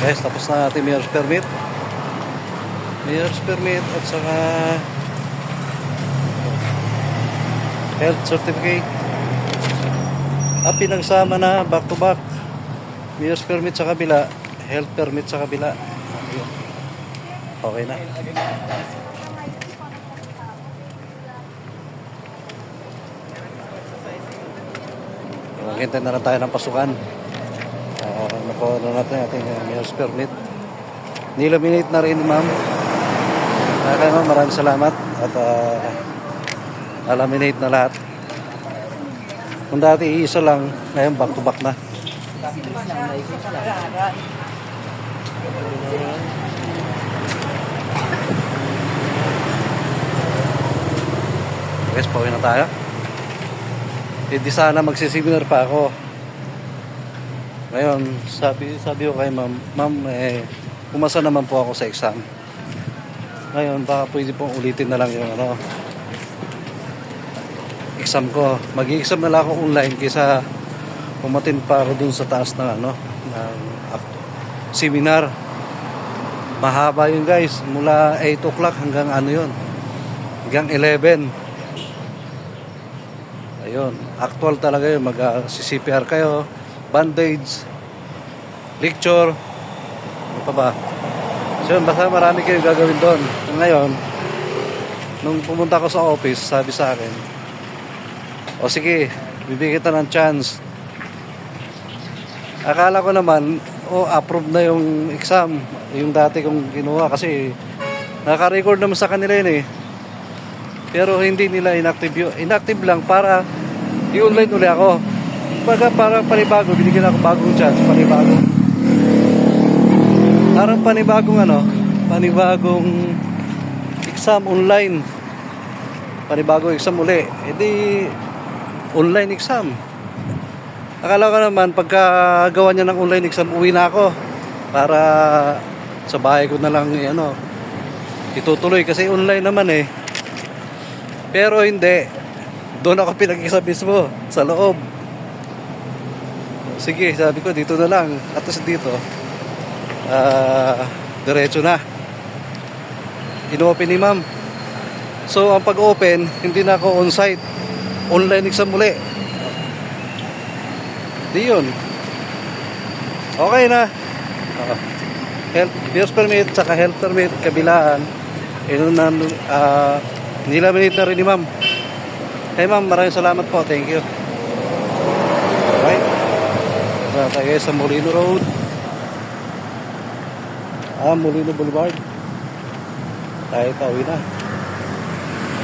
Guys, tapos na natin mayor's permit. Mayor's permit at saka health certificate. Pinagsama na back to back. Mayor's permit sa kabila, health permit sa kabila. Okay na. Maghintay na lang tayo ng pasukan. Nakuha na natin ating mayor's permit. Nilaminate na rin, ma'am. Kaya ma'am, maraming salamat. At laminate na lahat. Kung dati iisa lang, ngayon back to back na. Guys, pauwi na tayo. Hindi sana magsiseminar pa ako. Ngayon, sabi ko kay ma'am, pumasa naman po ako sa exam. Ngayon, baka pwede pong ulitin na lang yung exam ko. Mag-i-exam na lang ako online kaysa pumatin pa ako dun sa taas ng seminar. Mahaba yun guys, mula 8 o'clock hanggang yun, hanggang 11. Ayun, actual talaga yun. Mag-CPR kayo, bandage, lecture, ano pa ba? So yun, basta marami kayong gagawin doon. Ngayon, nung pumunta ko sa office, sabi sa akin, o sige, bibigyan kita ng chance. Akala ko naman, approve na yung exam, yung dati kong kinuha kasi naka-record naman sa kanila yun eh. Pero hindi nila inactive yun. Inactive lang para i-online ulit ako. Para panibago, binigyan ako bagong chance, panibagong exam online. Panibagong exam uli. Edi online exam. Akala ko naman pagkagawa niya ng online exam, uwi na ako para sa bahay ko na lang itutuloy kasi online naman eh. Pero hindi. Doon ako pinag-exam mismo sa loob. Sige, sabi ko dito na lang. At dito diretso na. In-open ni ma'am. So ang pag-open, hindi na ako on-site. Online exam muli. Di yun. Okay na. Mayor's permit, saka health permit, kabilaan. Nilaminate na rin ni ma'am. Hey ma'am, maraming salamat po. Thank you. Alright. Tayo sa Molino Road. Molino Boulevard. Tayo pauwi na.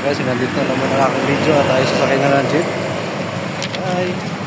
Guys, nandito na naman ang aking video at tayo sasakay na ng jeep. Bye.